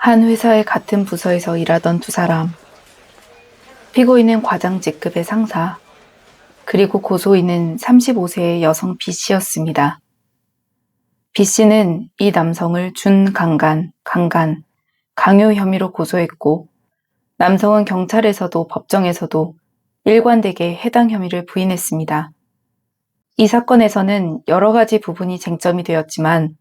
한 회사의 같은 부서에서 일하던 두 사람. 피고인은 과장 직급의 상사, 그리고 고소인은 35세의 여성 B씨였습니다. B씨는 이 남성을 준강간, 강요 혐의로 고소했고, 남성은 경찰에서도 법정에서도 일관되게 해당 혐의를 부인했습니다. 이 사건에서는 여러 가지 부분이 쟁점이 되었지만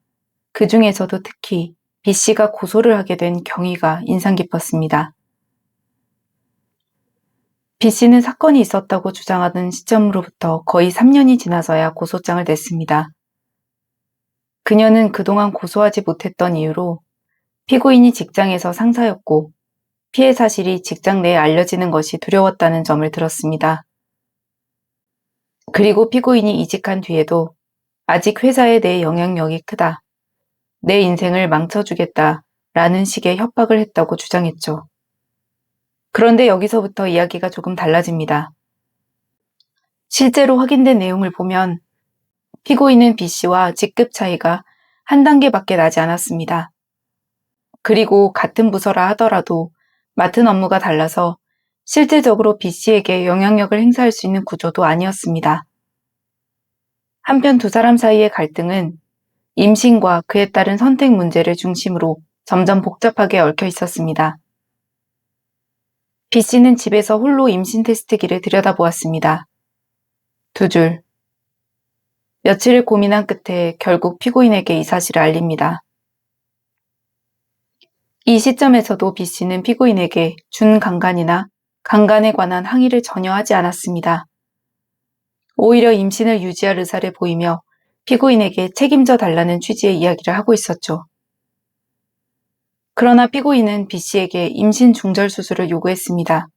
그 중에서도 특히 B씨가 고소를 하게 된 경위가 인상 깊었습니다. B씨는 사건이 있었다고 주장하던 시점으로부터 거의 3년이 지나서야 고소장을 냈습니다. 그녀는 그동안 고소하지 못했던 이유로 피고인이 직장에서 상사였고 피해 사실이 직장 내에 알려지는 것이 두려웠다는 점을 들었습니다. 그리고 피고인이 이직한 뒤에도 아직 회사에 내 영향력이 크다, 내 인생을 망쳐주겠다 라는 식의 협박을 했다고 주장했죠. 그런데 여기서부터 이야기가 조금 달라집니다. 실제로 확인된 내용을 보면 피고인은 B씨와 직급 차이가 한 단계밖에 나지 않았습니다. 그리고 같은 부서라 하더라도 맡은 업무가 달라서 실질적으로 B씨에게 영향력을 행사할 수 있는 구조도 아니었습니다. 한편 두 사람 사이의 갈등은 임신과 그에 따른 선택 문제를 중심으로 점점 복잡하게 얽혀 있었습니다. B씨는 집에서 홀로 임신 테스트기를 들여다보았습니다. 두 줄. 며칠을 고민한 끝에 결국 피고인에게 이 사실을 알립니다. 이 시점에서도 B씨는 피고인에게 준강간이나 강간에 관한 항의를 전혀 하지 않았습니다. 오히려 임신을 유지할 의사를 보이며 피고인에게 책임져 달라는 취지의 이야기를 하고 있었죠. 그러나 피고인은 B씨에게 임신 중절 수술을 요구했습니다.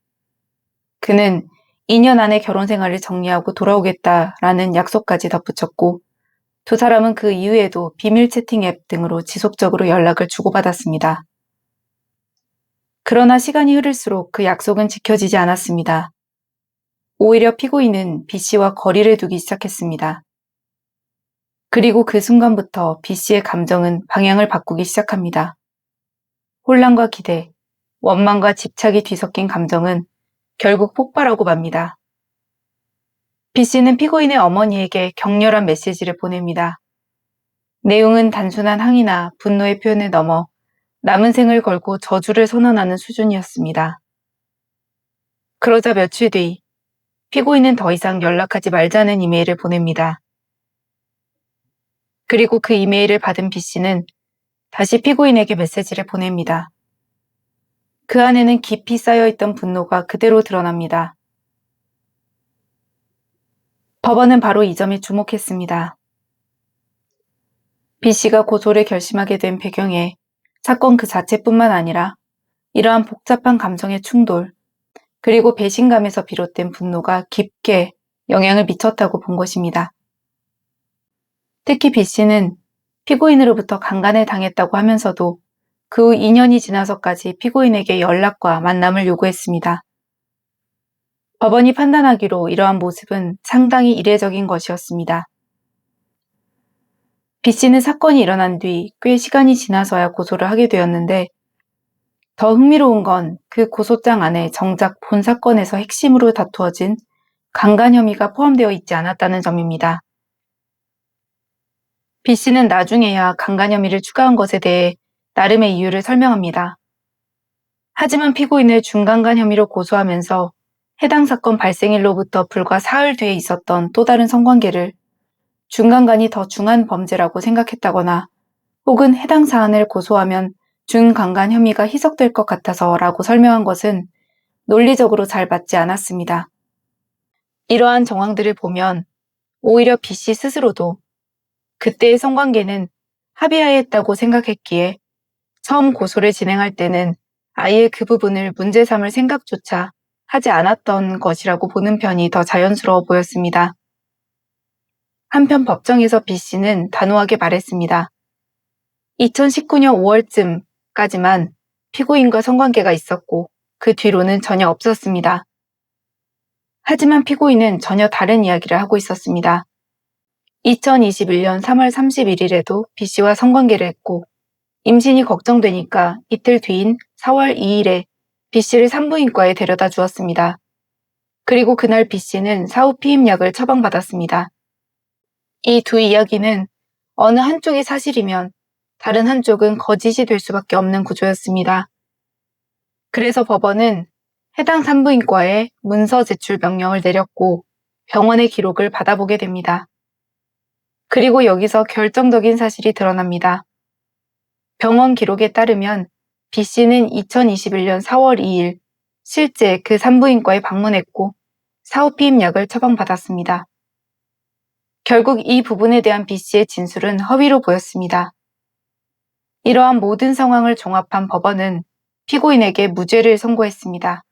그는 2년 안에 결혼 생활을 정리하고 돌아오겠다라는 약속까지 덧붙였고 두 사람은 그 이후에도 비밀 채팅 앱 등으로 지속적으로 연락을 주고받았습니다. 그러나 시간이 흐를수록 그 약속은 지켜지지 않았습니다. 오히려 피고인은 B씨와 거리를 두기 시작했습니다. 그리고 그 순간부터 B씨의 감정은 방향을 바꾸기 시작합니다. 혼란과 기대, 원망과 집착이 뒤섞인 감정은 결국 폭발하고 맙니다. B씨는 피고인의 어머니에게 격렬한 메시지를 보냅니다. 내용은 단순한 항의나 분노의 표현을 넘어 남은 생을 걸고 저주를 선언하는 수준이었습니다. 그러자 며칠 뒤 피고인은 더 이상 연락하지 말자는 이메일을 보냅니다. 그리고 그 이메일을 받은 B씨는 다시 피고인에게 메시지를 보냅니다. 그 안에는 깊이 쌓여있던 분노가 그대로 드러납니다. 법원은 바로 이 점에 주목했습니다. B씨가 고소를 결심하게 된 배경에 사건 그 자체뿐만 아니라 이러한 복잡한 감정의 충돌, 그리고 배신감에서 비롯된 분노가 깊게 영향을 미쳤다고 본 것입니다. 특히 B씨는 피고인으로부터 강간을 당했다고 하면서도 그 후 2년이 지나서까지 피고인에게 연락과 만남을 요구했습니다. 법원이 판단하기로 이러한 모습은 상당히 이례적인 것이었습니다. B씨는 사건이 일어난 뒤 꽤 시간이 지나서야 고소를 하게 되었는데 더 흥미로운 건 그 고소장 안에 정작 본 사건에서 핵심으로 다투어진 강간 혐의가 포함되어 있지 않았다는 점입니다. B씨는 나중에야 강간 혐의를 추가한 것에 대해 나름의 이유를 설명합니다. 하지만 피고인을 준강간 혐의로 고소하면서 해당 사건 발생일로부터 불과 사흘 뒤에 있었던 또 다른 성관계를 준강간이 더 중한 범죄라고 생각했다거나 혹은 해당 사안을 고소하면 준강간 혐의가 희석될 것 같아서라고 설명한 것은 논리적으로 잘 맞지 않았습니다. 이러한 정황들을 보면 오히려 B씨 스스로도 그때의 성관계는 합의하였다고 생각했기에 처음 고소를 진행할 때는 아예 그 부분을 문제 삼을 생각조차 하지 않았던 것이라고 보는 편이 더 자연스러워 보였습니다. 한편 법정에서 B씨는 단호하게 말했습니다. 2019년 5월쯤까지만 피고인과 성관계가 있었고 그 뒤로는 전혀 없었습니다. 하지만 피고인은 전혀 다른 이야기를 하고 있었습니다. 2021년 3월 31일에도 B씨와 성관계를 했고 임신이 걱정되니까 이틀 뒤인 4월 2일에 B씨를 산부인과에 데려다 주었습니다. 그리고 그날 B씨는 사후 피임약을 처방받았습니다. 이 두 이야기는 어느 한쪽이 사실이면 다른 한쪽은 거짓이 될 수밖에 없는 구조였습니다. 그래서 법원은 해당 산부인과에 문서 제출 명령을 내렸고 병원의 기록을 받아보게 됩니다. 그리고 여기서 결정적인 사실이 드러납니다. 병원 기록에 따르면 B씨는 2021년 4월 2일 실제 그 산부인과에 방문했고 사후 피임약을 처방받았습니다. 결국 이 부분에 대한 B씨의 진술은 허위로 보였습니다. 이러한 모든 상황을 종합한 법원은 피고인에게 무죄를 선고했습니다.